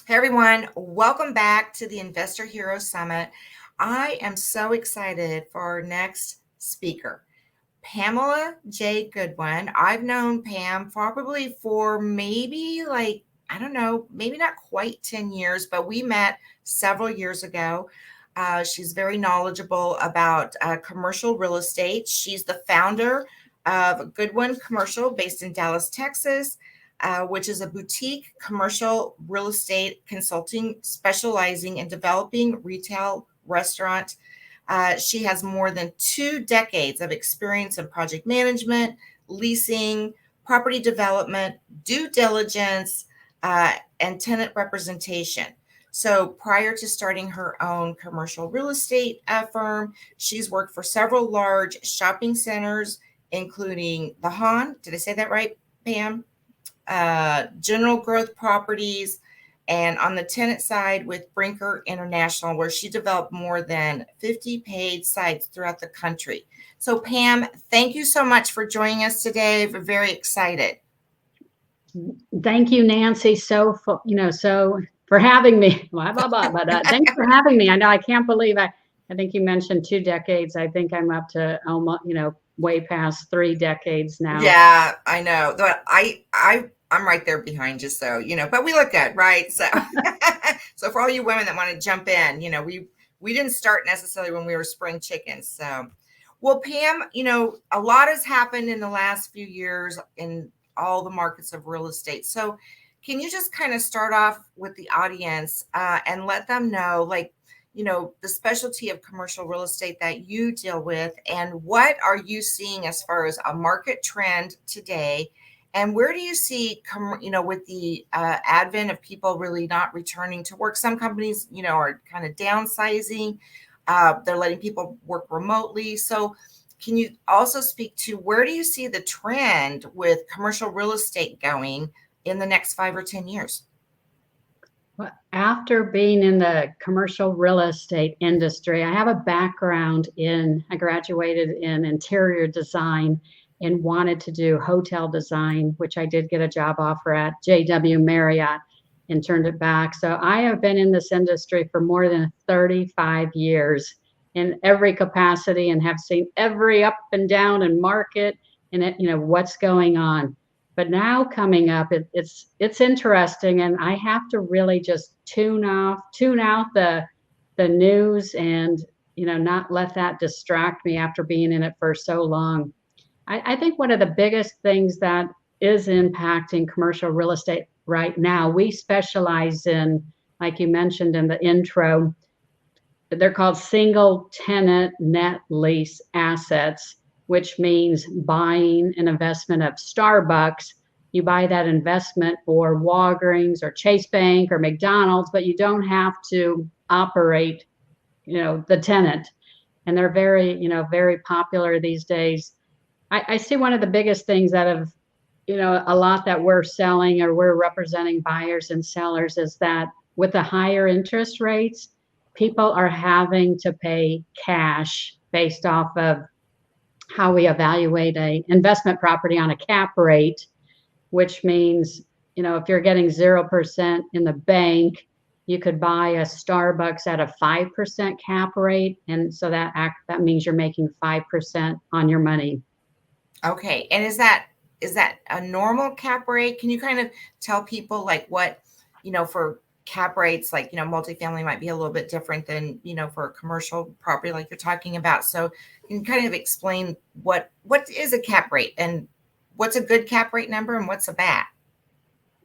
Hey everyone, welcome back to the Investor Hero Summit. I am so excited for our next speaker, Pamela J. Goodwin. I've known Pam probably for maybe I don't know, maybe not quite 10 years, but we met several years ago. She's very knowledgeable about commercial real estate. She's the founder of Goodwin Commercial based in Dallas, Texas, which is a boutique commercial real estate consulting specializing in developing retail restaurant. She has more than 2 decades of experience in project management, leasing, property development, due diligence, and tenant representation. So prior to starting her own commercial real estate firm, she's worked for several large shopping centers, including the Hahn. Did I say that right, Pam? General Growth Properties, and on the tenant side with Brinker International, where she developed more than 50 paid sites throughout the country. So, Pam, thank you so much for joining us today. We're very excited. Thank you, Nancy. So for having me. But thanks for having me. I know I can't believe I think you mentioned 2 decades. I think I'm up to almost way past 3 decades now. Yeah, I know. But I'm right there behind you, so but we look good, right? So so for all you women that want to jump in, we didn't start necessarily when we were spring chickens. So well, Pam, a lot has happened in the last few years in all the markets of real estate. So can you just kind of start off with the audience and let them know, the specialty of commercial real estate that you deal with, and what are you seeing as far as a market trend today? And where do you see, with the advent of people really not returning to work? Some companies, are kind of downsizing. They're letting people work remotely. So can you also speak to where do you see the trend with commercial real estate going in the next 5 or 10 years? Well, after being in the commercial real estate industry, I have a background I graduated in interior design and wanted to do hotel design, which I did get a job offer at JW Marriott and turned it back. So I have been in this industry for more than 35 years in every capacity and have seen every up and down and market and what's going on. But now coming up, it's interesting, and I have to really just tune out the news and not let that distract me after being in it for so long. I think one of the biggest things that is impacting commercial real estate right now, we specialize in, like you mentioned in the intro, they're called single tenant net lease assets, which means buying an investment of Starbucks. You buy that investment for Walgreens or Chase Bank or McDonald's, but you don't have to operate, the tenant. And they're very popular these days. I see one of the biggest things that have, a lot that we're selling or we're representing buyers and sellers is that with the higher interest rates, people are having to pay cash based off of how we evaluate a investment property on a cap rate, which means, if you're getting 0% in the bank, you could buy a Starbucks at a 5% cap rate. And so that means you're making 5% on your money. Okay. And is that a normal cap rate? Can you kind of tell people what, for cap rates, multifamily might be a little bit different than, for a commercial property like you're talking about. So you can kind of explain what is a cap rate and what's a good cap rate number and what's a bad.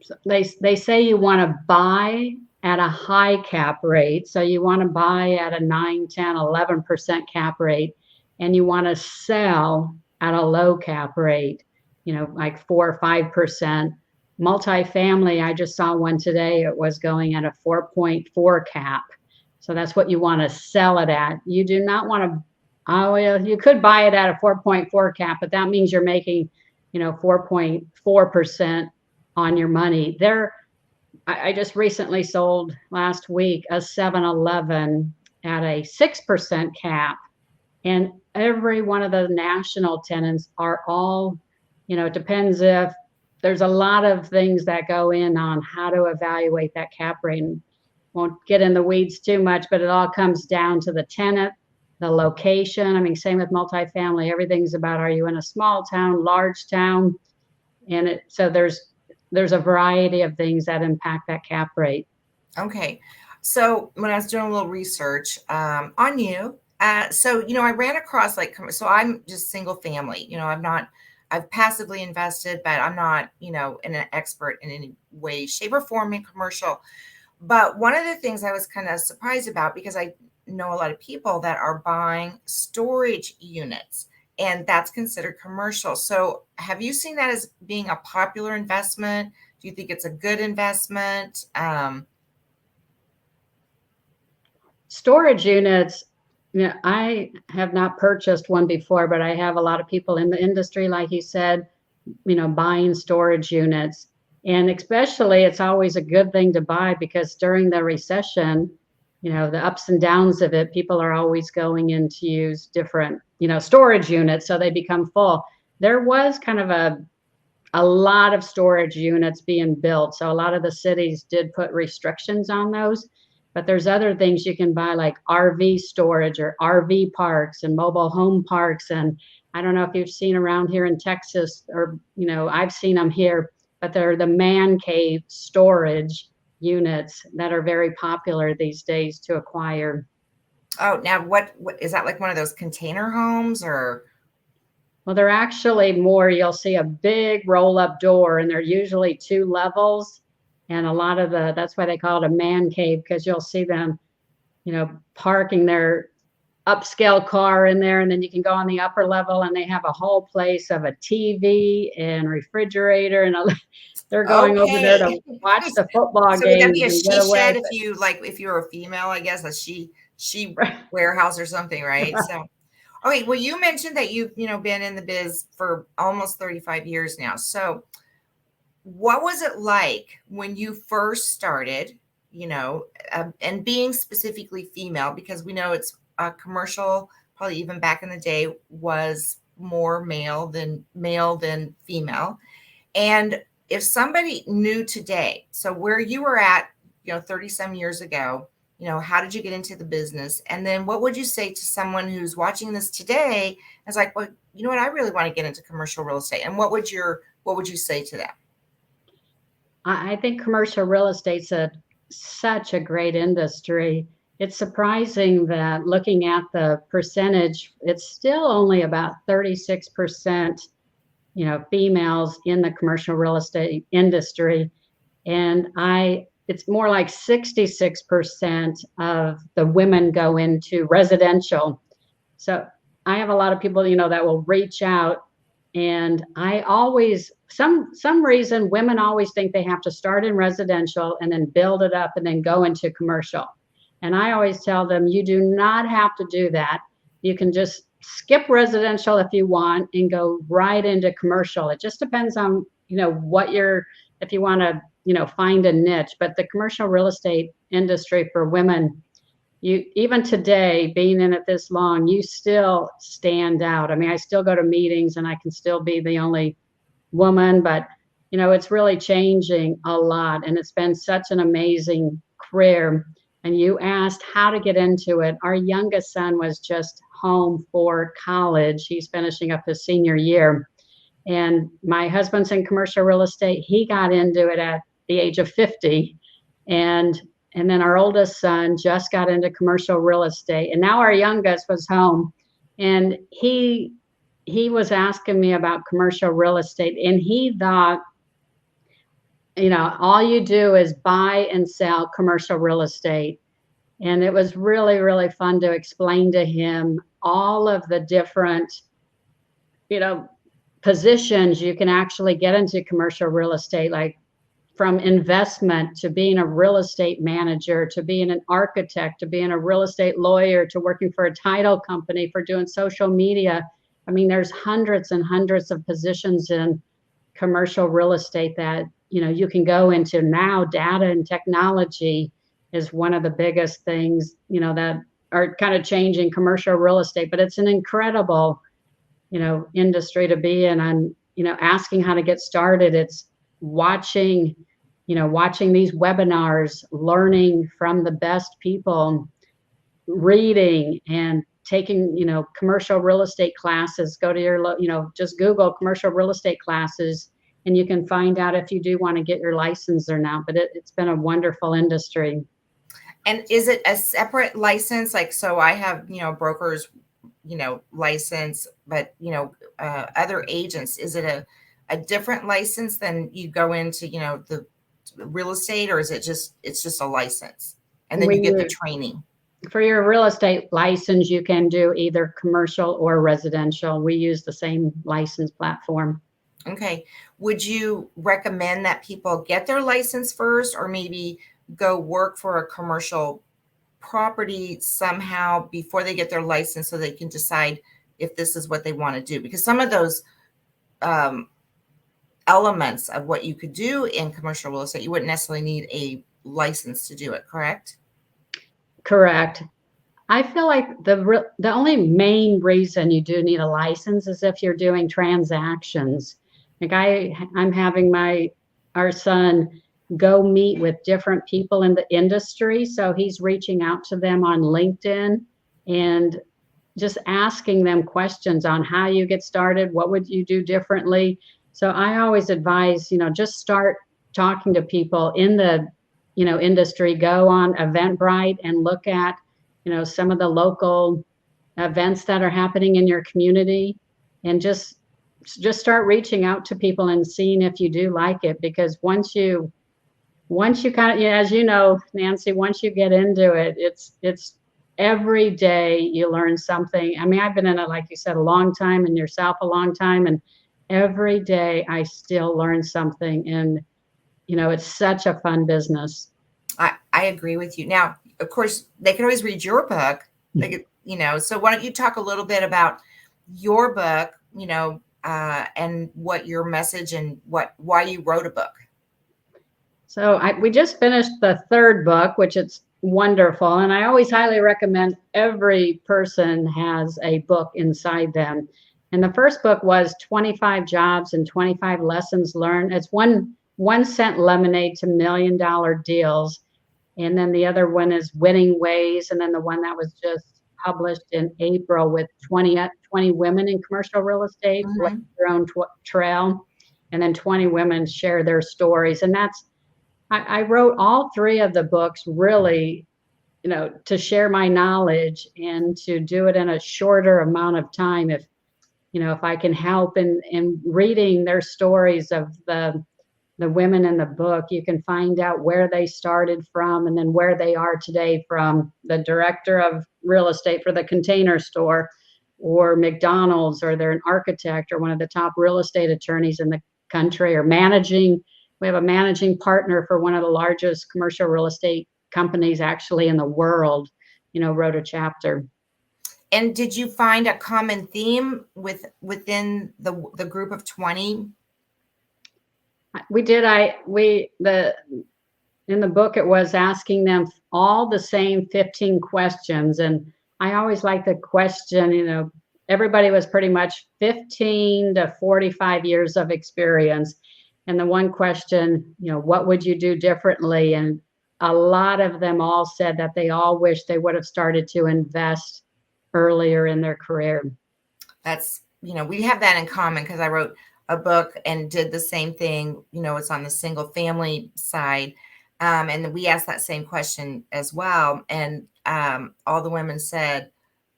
So they say you want to buy at a high cap rate. So you want to buy at a 9, 10, 11% cap rate, and you want to sell at a low cap rate, like 4 or 5%. Multifamily, I just saw one today. It was going at a 4.4 cap. So that's what you want to sell it at. You do not want to, you could buy it at a 4.4 cap, but that means you're making, 4.4% on your money. I just recently sold last week a 7-Eleven at a 6% cap. And every one of the national tenants are all, it depends if there's a lot of things that go in on how to evaluate that cap rate. And won't get in the weeds too much, but it all comes down to the tenant, the location. I mean, same with multifamily. Everything's about, are you in a small town, large town? And so there's a variety of things that impact that cap rate. Okay. So when I was doing a little research on you, so, I ran across so I'm just single family, I've passively invested, but I'm not, an expert in any way, shape, or form in commercial. But one of the things I was kind of surprised about, because I know a lot of people that are buying storage units, and that's considered commercial. So have you seen that as being a popular investment? Do you think it's a good investment? Storage units, I have not purchased one before, but I have a lot of people in the industry, like you said, buying storage units. And especially, it's always a good thing to buy because during the recession, the ups and downs of it, people are always going in to use different, storage units, so they become full. There was kind of a lot of storage units being built. So a lot of the cities did put restrictions on those. But there's other things you can buy, like RV storage or RV parks and mobile home parks. And I don't know if you've seen around here in Texas, or, I've seen them here, but they're the man cave storage units that are very popular these days to acquire. Oh, now what is that, like one of those container homes or? Well, they're actually more, you'll see a big roll up door, and they're usually 2 levels. And a lot of that's why they call it a man cave, because you'll see them, parking their upscale car in there. And then you can go on the upper level and they have a whole place of a TV and refrigerator. And they're going over there Okay. to watch the football So would that be games a and she get away. shed if you were a female, I guess, a she warehouse or something, right? So okay, well, you mentioned that you've, been in the biz for almost 35 years now. So what was it like when you first started, and being specifically female, because we know it's commercial, probably even back in the day, was more male than female. And if somebody new today, so where you were at, 30 some years ago, how did you get into the business? And then what would you say to someone who's watching this today? It's like, well, you know what, I really want to get into commercial real estate. And what would you say to them? I think commercial real estate's such a great industry. It's surprising that looking at the percentage, it's still only about 36%, females in the commercial real estate industry. And it's more like 66% of the women go into residential. So I have a lot of people, that will reach out, and I always, some reason women always think they have to start in residential and then build it up and then go into commercial. And I always tell them, you do not have to do that. You can just skip residential if you want and go right into commercial. It just depends on, if you want to, find a niche. But the commercial real estate industry for women, you, even today, being in it this long, you still stand out. I mean, I still go to meetings and I can still be the only woman, but it's really changing a lot, and it's been such an amazing career. And you asked how to get into it. Our youngest son was just home for college. He's finishing up his senior year. And my husband's in commercial real estate. He got into it at the age of 50. And then our oldest son just got into commercial real estate. And now our youngest was home, and he was asking me about commercial real estate, and he thought, all you do is buy and sell commercial real estate. And it was really, really fun to explain to him all of the different, positions you can actually get into commercial real estate, like from investment to being a real estate manager, to being an architect, to being a real estate lawyer, to working for a title company, for doing social media. I mean, there's hundreds and hundreds of positions in commercial real estate that, you can go into now. Data and technology is one of the biggest things, that are kind of changing commercial real estate, but it's an incredible, industry to be in. I'm, asking how to get started. watching, watching these webinars, learning from the best people, reading and taking, commercial real estate classes. Go to your, just Google commercial real estate classes, and you can find out if you do want to get your license or not. But it's been a wonderful industry. And is it a separate license? Like, so I have, brokers, license, but, other agents, is it a different license than you go into, the real estate, or is it it's just a license and then you get the training? For your real estate license, you can do either commercial or residential. We use the same license platform. Okay. Would you recommend that people get their license first, or maybe go work for a commercial property somehow before they get their license so they can decide if this is what they want to do? Because some of those elements of what you could do in commercial real estate, you wouldn't necessarily need a license to do it, correct? Correct. I feel like the only main reason you do need a license is if you're doing transactions. Like I'm having our son go meet with different people in the industry. So he's reaching out to them on LinkedIn and just asking them questions on how you get started, what would you do differently. So I always advise, just start talking to people in the, industry. Go on Eventbrite and look at, some of the local events that are happening in your community, and just start reaching out to people and seeing if you do like it. Because once you kind of, as you know, Nancy, once you get into it, it's every day you learn something. I mean, I've been in it, like you said, a long time, and yourself a long time, and every day I still learn something. And it's such a fun business. I agree with you. Now, of course, they can always read your book. They could, so why don't you talk a little bit about your book, and what your message and why you wrote a book. So we just finished the third book, which it's wonderful. And I always highly recommend every person has a book inside them. And the first book was 25 Jobs and 25 Lessons Learned. It's one cent lemonade to $1 million deals. And then the other one is Winning Ways. And then the one that was just published in April with 20 women in commercial real estate, blaze their own trail. And then 20 women share their stories. And I wrote all three of the books really, to share my knowledge and to do it in a shorter amount of time. If I can help in reading their stories of the women in the book, you can find out where they started from and then where they are today, from the director of real estate for the Container Store or McDonald's, or they're an architect or one of the top real estate attorneys in the country, or we have a managing partner for one of the largest commercial real estate companies actually in the world, wrote a chapter. And did you find a common theme within the group of 20? We did. In the book, it was asking them all the same 15 questions. And I always like the question, everybody was pretty much 15 to 45 years of experience. And the one question, what would you do differently? And a lot of them all said that they all wish they would have started to invest earlier in their career. That's, we have that in common, because I wrote a book and did the same thing. It's on the single family side. And we asked that same question as well. And all the women said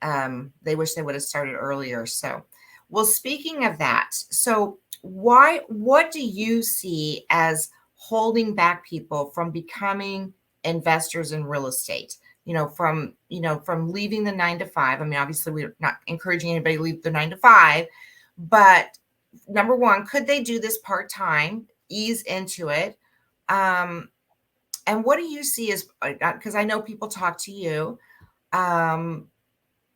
they wish they would have started earlier. So, well, speaking of that, so what do you see as holding back people from becoming investors in real estate? From leaving the 9 to 5. I mean, obviously we're not encouraging anybody to leave the 9 to 5, but number one, could they do this part-time, ease into it? And what do you see as, because I know people talk to you,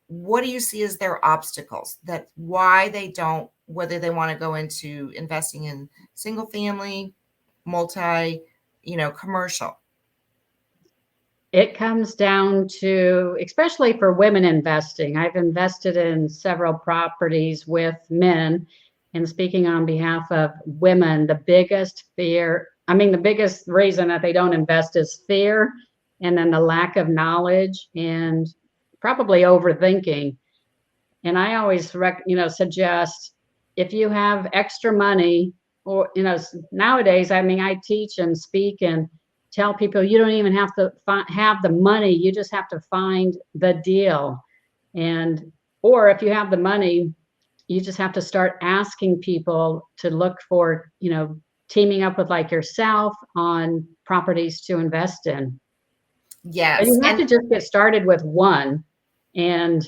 what do you see as their obstacles, that why they don't, whether they want to go into investing in single family, multi, commercial? It comes down to, especially for women investing, I've invested in several properties with men, And speaking on behalf of women, the biggest fear, I mean, the biggest reason that they don't invest is fear, and then the lack of knowledge and probably overthinking. And I always suggest, if you have extra money, or nowadays, I mean, I teach and speak and tell people you don't even have to have the money, you just have to find the deal. And or if you have the money, you just have to start asking people to look for, teaming up with like yourself on properties to invest in. But Yes. you have And to just get started with one. And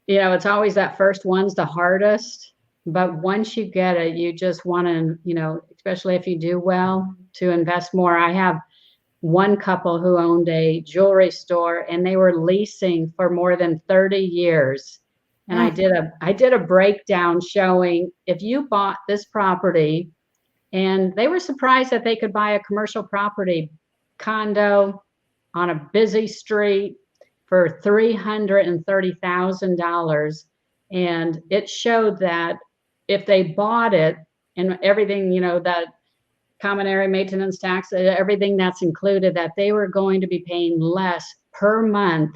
it's always that first one's the hardest, but once you get it, you just want to, especially if you do well, to invest more. I have one couple who owned a jewelry store, and they were leasing for more than 30 years. And I mm, did a breakdown showing, if you bought this property, and they were surprised that they could buy a commercial property condo on a busy street for $330,000. And it showed that if they bought it and everything, that common area maintenance tax, everything that's included, that they were going to be paying less per month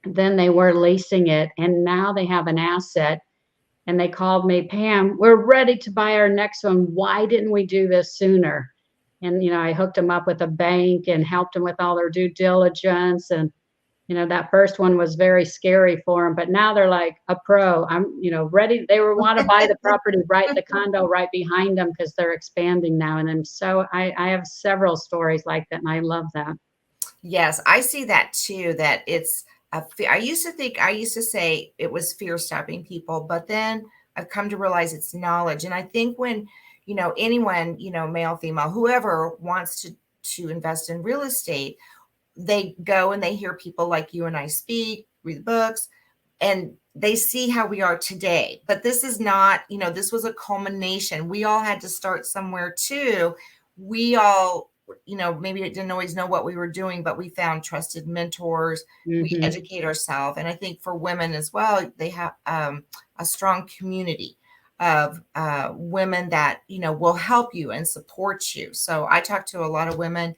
than they were leasing it. And now they have an asset. And they called me, Pam, we're ready to buy our next one. Why didn't we do this sooner? And, I hooked them up with a bank and helped them with all their due diligence. And, that first one was very scary for them, but now they're like a pro. I'm, ready. They want to buy the property, the condo right behind them, because they're expanding now. And I have several stories like that, and I love that. yes, I see that too, that it's a fear. I used to say it was fear stopping people, but then I've come to realize it's knowledge. And I think when, anyone, male, female, whoever wants to invest in real estate, they go and they hear people like you and I speak, read books, and they see how we are today. But this is not, this was a culmination. We all had to start somewhere too. We all, maybe didn't always know what we were doing, but we found trusted mentors. We Mm-hmm. educate ourselves. And I think for women as well, they have a strong community of women that, will help you and support you. So I talk to a lot of women,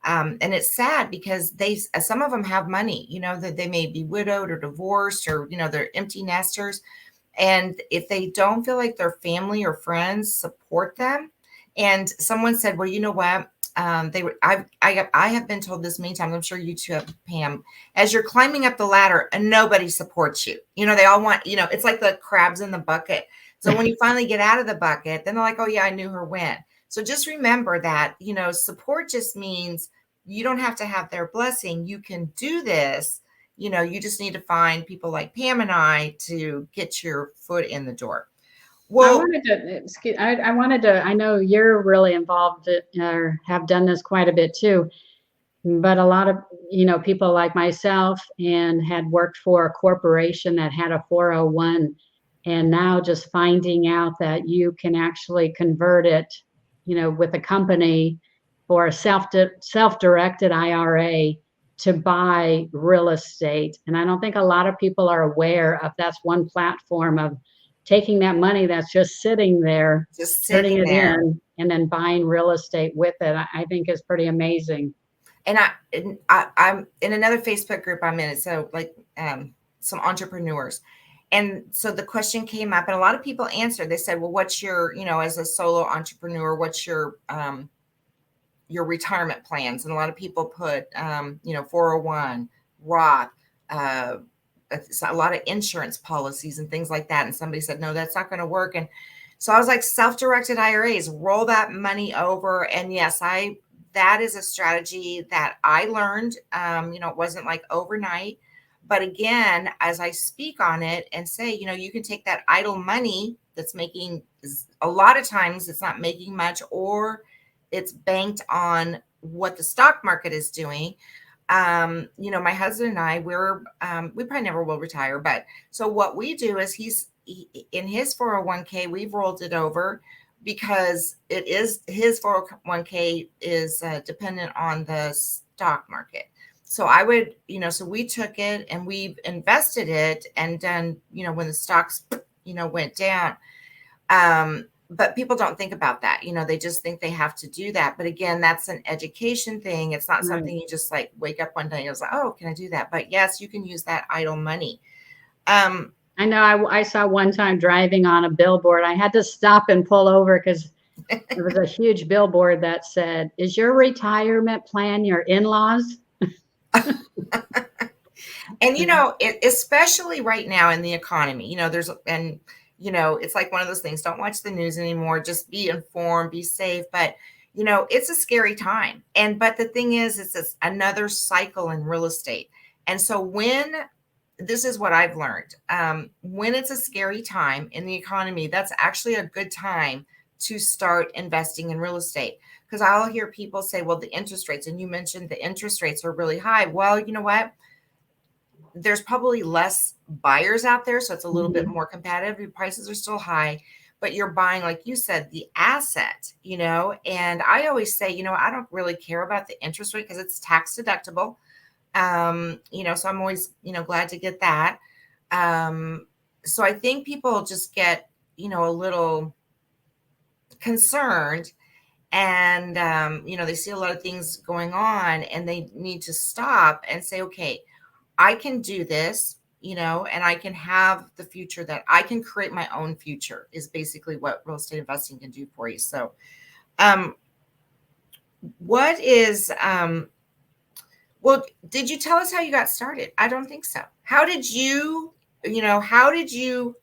and it's sad because some of them have money, that they may be widowed or divorced, or, they're empty nesters. And if they don't feel like their family or friends support them, and someone said, well, you know what? I have been told this many times. I'm sure you too have, Pam. As you're climbing up the ladder and nobody supports you, they all want, it's like the crabs in the bucket. So when you finally get out of the bucket, then they're like, oh yeah, I knew her when. So just remember that, support just means you don't have to have their blessing. You can do this. You just need to find people like Pam and I to get your foot in the door. I Well, wanted to, I wanted to, I know you're really involved or have done this quite a bit too, but a lot of, people like myself and had worked for a corporation that had a 401, and now just finding out that you can actually convert it, with a company for a self-directed IRA to buy real estate. And I don't think a lot of people are aware of that's one platform of taking that money that's just sitting there, just turning sitting it there. in, and then buying real estate with it. I think is pretty amazing. And I'm in another Facebook group I'm in. So like some entrepreneurs. And so the question came up and a lot of people answered. They said, well, what's your, as a solo entrepreneur, what's your retirement plans? And a lot of people put, 401, Roth, uh, a lot of insurance policies and things like that. And somebody said, no, that's not going to work. And so I was like, self-directed IRAs, roll that money over. And yes, that is a strategy that I learned. It wasn't like overnight. But again, as I speak on it and say, you can take that idle money that's making, a lot of times it's not making much, or it's banked on what the stock market is doing. My husband and I, we probably never will retire, but so what we do is in his 401k, we've rolled it over because it is his 401k is dependent on the stock market. So I would, so we took it and we've invested it, and then, when the stocks, went down, But people don't think about that. They just think they have to do that. But again, that's an education thing. It's not Right. something you just like wake up one day and was like, oh, can I do that? But yes, you can use that idle money. Um, I know I saw one time driving on a billboard. I had to stop and pull over because there was a huge billboard that said, "Is your retirement plan your in-laws?" and especially right now in the economy, it's like one of those things. Don't watch the news anymore. Just be informed, be safe. But it's a scary time. But the thing is, it's another cycle in real estate. And so when this is what I've learned. When it's a scary time in the economy, that's actually a good time to start investing in real estate. Because I'll hear people say, well, the interest rates, and you mentioned the interest rates are really high. Well, you know what? There's probably less buyers out there. So it's a little bit Mhm. more competitive. The prices are still high, but you're buying, like you said, the asset, and I always say, I don't really care about the interest rate because it's tax deductible. So I'm always, glad to get that. So I think people just get, a little concerned and, they see a lot of things going on and they need to stop and say, okay, I can do this, and I can have the future that I can create my own future is basically what real estate investing can do for you. So, um, what is, well, did you tell us how you got started? I don't think so. How did you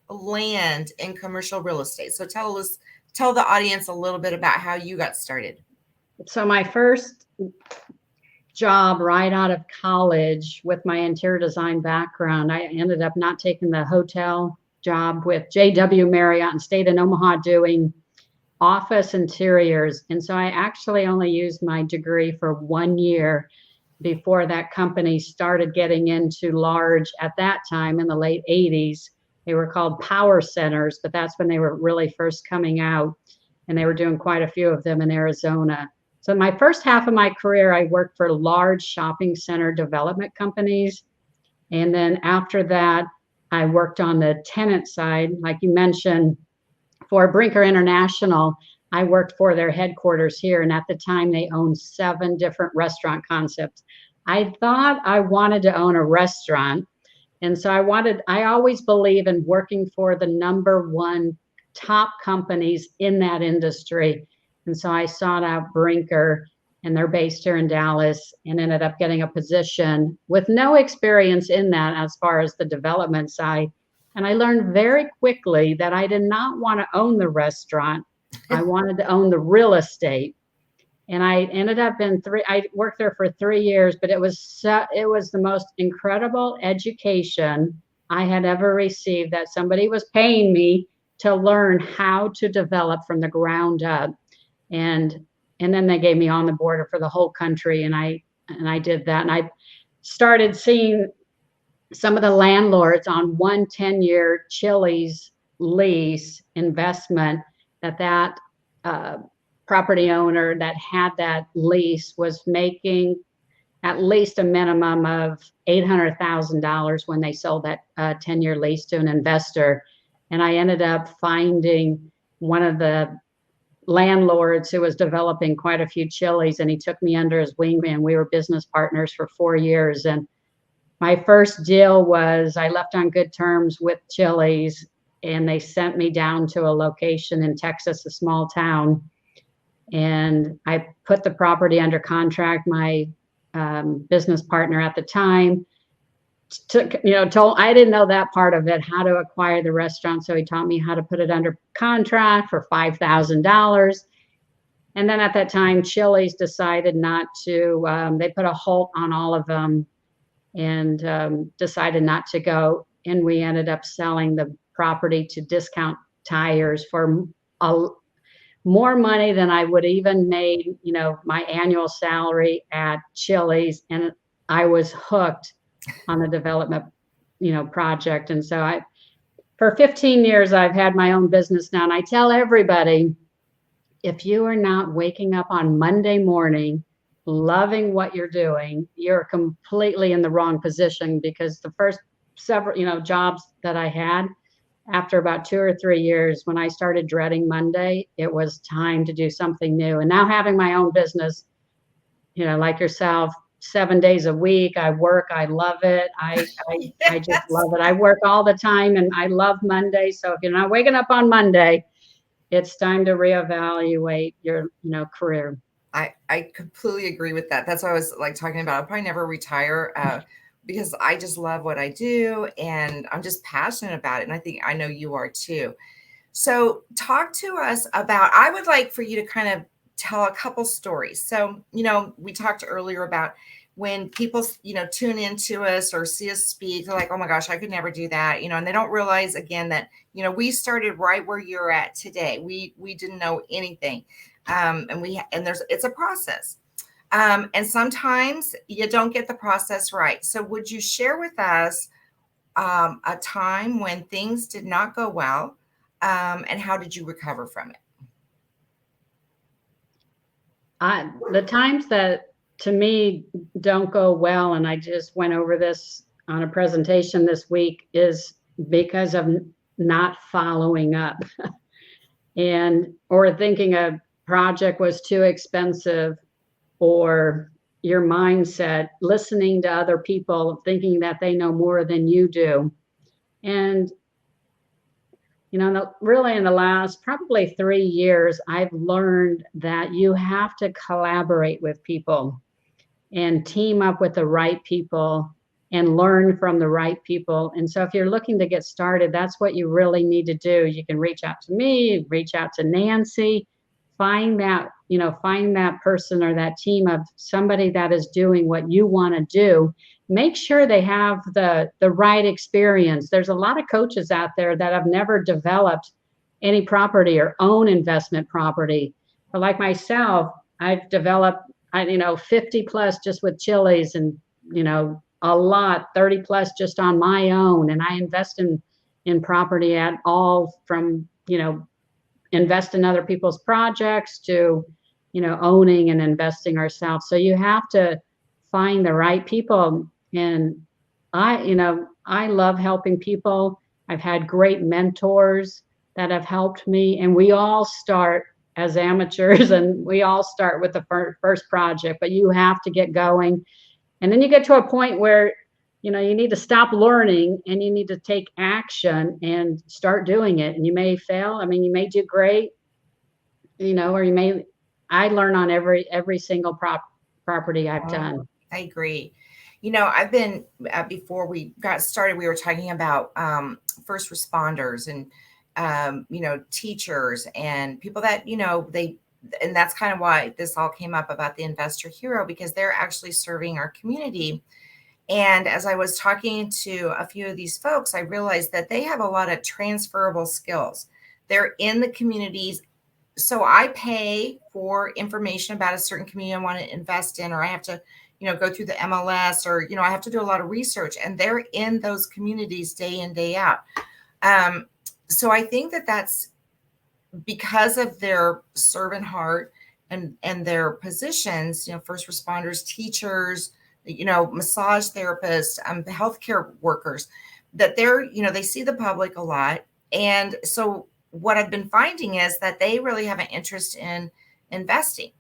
land in commercial real estate? So tell the audience a little bit about how you got started. So my first job right out of college with my interior design background, I ended up not taking the hotel job with JW Marriott and stayed in Omaha doing office interiors. And so I actually only used my degree for 1 year before that company started getting into large, at that time in the late 80s. They were called power centers, but that's when they were really first coming out. And they were doing quite a few of them in Arizona. So my first half of my career, I worked for large shopping center development companies. And then after that, I worked on the tenant side, like you mentioned, for Brinker International. I worked for their headquarters here, and at the time, they owned 7 different restaurant concepts. I thought I wanted to own a restaurant, and so I always believe in working for the number one top companies in that industry. And so I sought out Brinker, and they're based here in Dallas, and ended up getting a position with no experience in that as far as the development side. And I learned very quickly that I did not want to own the restaurant. I wanted to own the real estate. And I ended up I worked there for 3 years, but it was the most incredible education I had ever received, that somebody was paying me to learn how to develop from the ground up. And and then they gave me on the border for the whole country, and I did that. And I started seeing some of the landlords on 1 10-year Chili's lease investment, that uh, property owner that had that lease was making at least a minimum of $800,000 when they sold that 10-year lease to an investor. And I ended up finding one of the landlords who was developing quite a few Chili's, and he took me under his wing, and we were business partners for 4 years. And my first deal was I left on good terms with Chili's, and they sent me down to a location in Texas, a small town, and I put the property under contract. My business partner at the time told, I didn't know that part of it, how to acquire the restaurant. So he taught me how to put it under contract for $5,000. And then at that time, Chili's decided not to, they put a halt on all of them, and decided not to go. And we ended up selling the property to Discount Tires for a, more money than I would even made, my annual salary at Chili's. And I was hooked on the development, project. And so for 15 years, I've had my own business now. And I tell everybody, if you are not waking up on Monday morning loving what you're doing, you're completely in the wrong position, because the first several, jobs that I had, after about 2 or 3 years, when I started dreading Monday, it was time to do something new. And now having my own business, like yourself, 7 days a week, I work, I love it. I just Yes. love it. I work all the time and I love Monday. So if you're not waking up on Monday, it's time to reevaluate your, career. I completely agree with that. That's what I was like talking about. I'll probably never retire because I just love what I do and I'm just passionate about it. And I think I know you are too. So, talk to us about, I would like for you to kind of tell a couple stories. So, we talked earlier about when people, tune into us or see us speak, they're like, oh my gosh, I could never do that, and they don't realize again that, we started right where you're at today. We didn't know anything. It's a process. And sometimes you don't get the process right. So, would you share with us a time when things did not go well, and how did you recover from it? The times that to me don't go well, and I just went over this on a presentation this week, is because of not following up and or thinking a project was too expensive, or your mindset, listening to other people, thinking that they know more than you do. And really in the last probably 3 years, I've learned that you have to collaborate with people and team up with the right people and learn from the right people. And so if you're looking to get started, that's what you really need to do. You can reach out to me, reach out to Nancy, find that person or that team of somebody that is doing what you want to do. Make sure they have the right experience. There's a lot of coaches out there that have never developed any property or own investment property. But like myself, I've developed 50 plus just with Chili's, and a lot 30 plus just on my own. And I invest in property at all from invest in other people's projects to owning and investing ourselves. So you have to find the right people. And I love helping people. I've had great mentors that have helped me, and we all start as amateurs and we all start with the first project, but you have to get going. And then you get to a point where you need to stop learning and you need to take action and start doing it. And you may fail. I mean, you may do great, or you may. I learn on every single property I've done. I agree. I've been before we got started, we were talking about first responders and teachers and people that and that's kind of why this all came up about the investor hero, because they're actually serving our community. And as I was talking to a few of these folks, I realized that they have a lot of transferable skills. They're in the communities. So I pay for information about a certain community I want to invest in, or I have to, go through the MLS, or, I have to do a lot of research, and they're in those communities day in, day out. So I think that that's because of their servant heart and their positions, first responders, teachers, massage therapists, healthcare workers, that they're, they see the public a lot. And so what I've been finding is that they really have an interest in investing,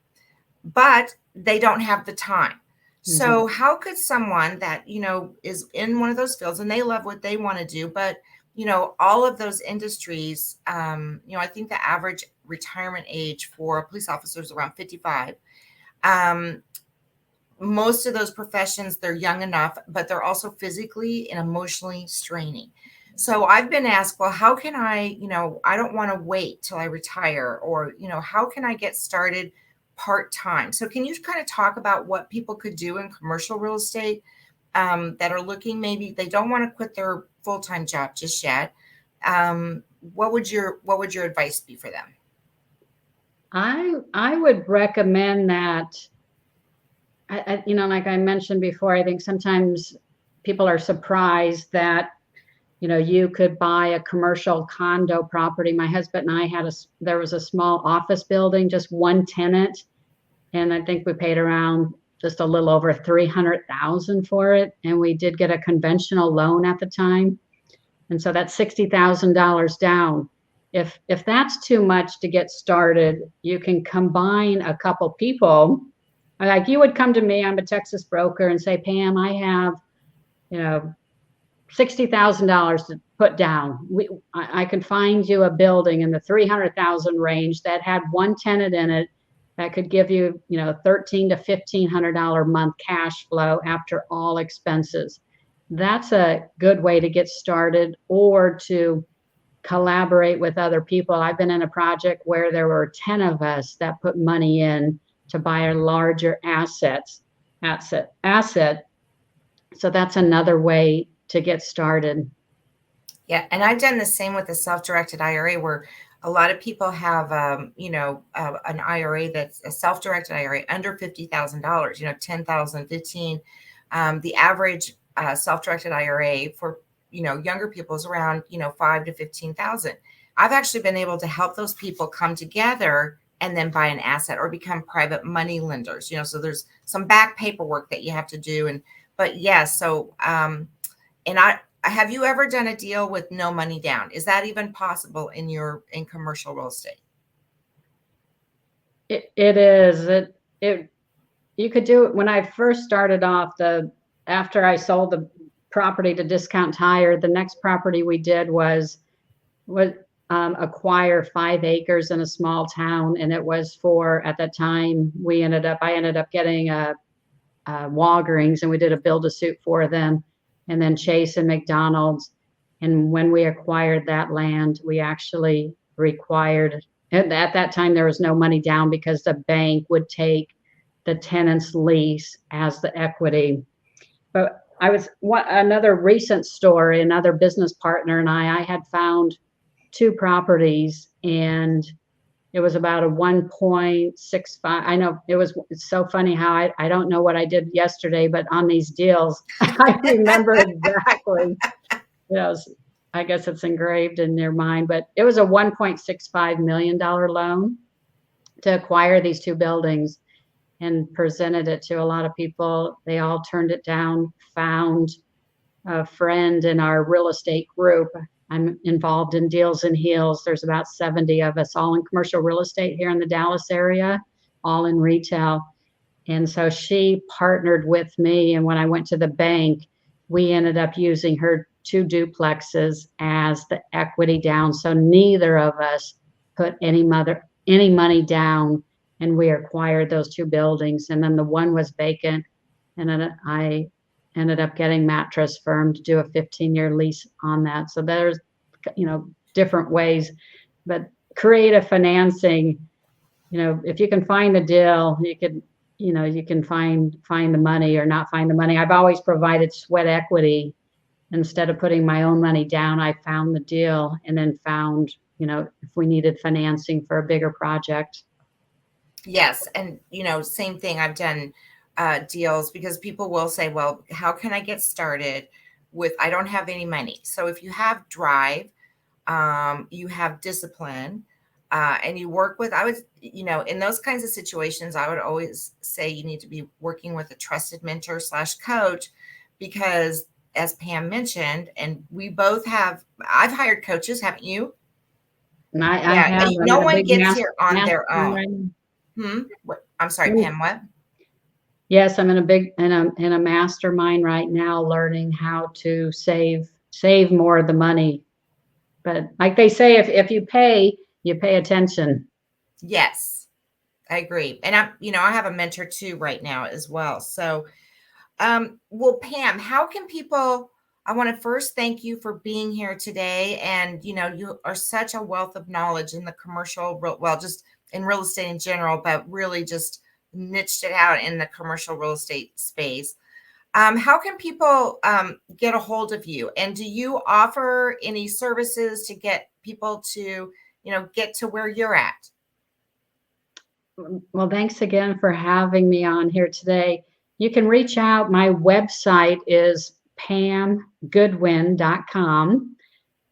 but they don't have the time. So how could someone that, is in one of those fields and they love what they want to do, but all of those industries, I think the average retirement age for police officers is around 55. Most of those professions, they're young enough, but they're also physically and emotionally straining. So I've been asked, well, how can I, I don't want to wait till I retire, or, how can I get started part-time? So can you kind of talk about what people could do in commercial real estate that are looking, maybe they don't want to quit their full-time job just yet? What would your advice be for them? I would recommend that. Like I mentioned before, I think sometimes people are surprised that you could buy a commercial condo property. My husband and I there was a small office building, just one tenant, and I think we paid around just a little over 300,000 for it, and we did get a conventional loan at the time. And so that's $60,000 down. If that's too much to get started, you can combine a couple people. Like you would come to me, I'm a Texas broker, and say, Pam, I have, you know, $60,000 to put down. I could find you a building in the 300,000 range that had one tenant in it that could give you, you know, $1,300 to $1,500 a month cash flow after all expenses. That's a good way to get started, or to collaborate with other people. I've been in a project where there were 10 of us that put money in to buy a larger asset. So that's another way to get started. Yeah, and I've done the same with the self-directed IRA, where a lot of people have, an IRA that's a self-directed IRA under $50,000. 10,000, 15. The average self-directed IRA for younger people is around 5 to 15,000. I've actually been able to help those people come together and then buy an asset or become private money lenders. So there's some back paperwork that you have to do, but yes. So and have you ever done a deal with no money down? Is that even possible in commercial real estate? It is. You could do it. When I first started off, after I sold the property to Discount Tire, the next property we did was acquire 5 acres in a small town, and it was for, at that time, I ended up getting a Walgreens, and we did a build-a-suit for them, and then Chase and McDonald's. And when we acquired that land, we actually required, at that time, there was no money down because the bank would take the tenant's lease as the equity. But another recent story, another business partner and I had found 2 properties, and it was about a 1.65. I know it's so funny how I don't know what I did yesterday, but on these deals, I remember exactly. I guess it's engraved in their mind, but it was a $1.65 million loan to acquire these 2 buildings, and presented it to a lot of people. They all turned it down. Found a friend in our real estate group. I'm involved in Deals and Heels. There's about 70 of us, all in commercial real estate here in the Dallas area, all in retail. And so she partnered with me. And when I went to the bank, we ended up using her 2 duplexes as the equity down. So neither of us put any money down, and we acquired those 2 buildings. And then the one was vacant, and then I ended up getting Mattress Firm to do a 15-year lease on that. So there's, different ways, but creative financing, if you can find the deal, you can find the money or not find the money. I've always provided sweat equity. Instead of putting my own money down, I found the deal and then found, if we needed financing for a bigger project. Yes. And, same thing. I've done deals because people will say, well, how can I get started I don't have any money. So if you have drive, you have discipline, and you work with, in those kinds of situations, I would always say you need to be working with a trusted mentor / coach, because as Pam mentioned, and we both I've hired coaches, haven't you? I have. No one gets here on their own. I'm sorry, Pam, what? Yes, I'm in a mastermind right now, learning how to save more of the money. But like they say, if you pay attention. Yes, I agree. And I have a mentor too right now as well. So, well, Pam, how can people, I want to first thank you for being here today. And, you are such a wealth of knowledge in the commercial, just in real estate in general, but really just niched it out in the commercial real estate space. How can people get a hold of you? And do you offer any services to get people to, get to where you're at? Well, thanks again for having me on here today. You can reach out. My website is pamgoodwin.com.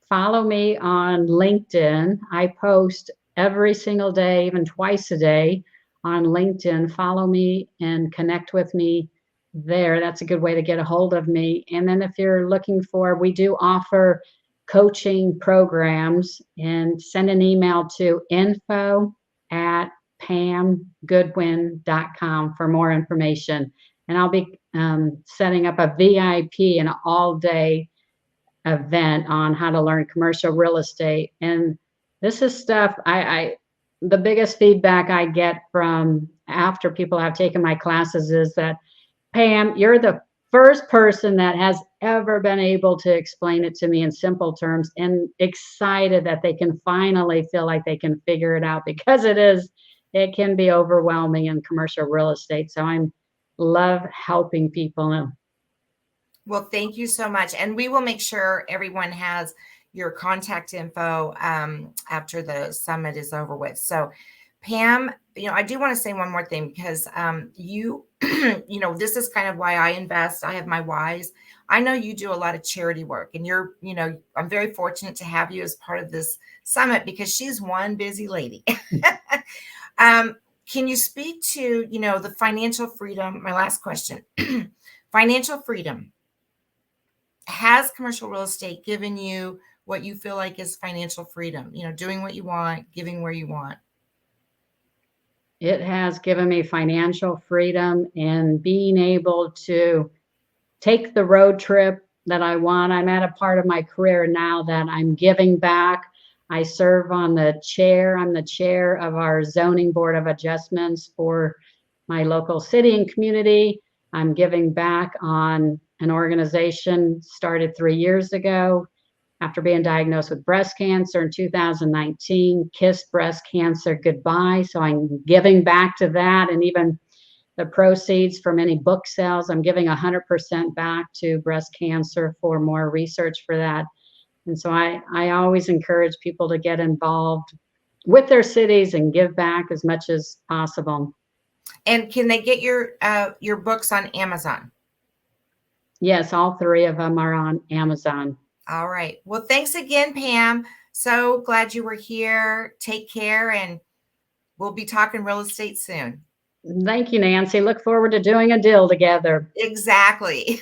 Follow me on LinkedIn. I post every single day, even twice a day on LinkedIn. Follow me and connect with me there. That's a good way to get a hold of me. And then if you're looking we do offer coaching programs, and send an email to info@pamgoodwin.com for more information. And I'll be setting up a VIP, an all-day event on how to learn commercial real estate. And this is stuff the biggest feedback I get from after people have taken my classes is that, Pam, you're the first person that has ever been able to explain it to me in simple terms, and excited that they can finally feel like they can figure it out, because it can be overwhelming in commercial real estate. So I'm love helping people. Well, thank you so much. And we will make sure everyone has your contact info after the summit is over with. So, Pam, I do want to say one more thing, because this is kind of why I invest. I have my whys. I know you do a lot of charity work, and I'm very fortunate to have you as part of this summit, because she's one busy lady. Can you speak to, the financial freedom? My last question, financial freedom. Has commercial real estate given you what you feel like is financial freedom? Doing what you want, giving where you want. It has given me financial freedom and being able to take the road trip that I want. I'm at a part of my career now that I'm giving back. I serve on the chair. I'm the chair of our zoning board of adjustments for my local city and community. I'm giving back on an organization started 3 years ago after being diagnosed with breast cancer in 2019, kissed breast cancer goodbye. So I'm giving back to that, and even the proceeds from any book sales, I'm giving 100% back to breast cancer for more research for that. And so I always encourage people to get involved with their cities and give back as much as possible. And can they get your books on Amazon? Yes, all 3 of them are on Amazon. All right. Well, thanks again, Pam. So glad you were here. Take care, and we'll be talking real estate soon. Thank you, Nancy. Look forward to doing a deal together. Exactly.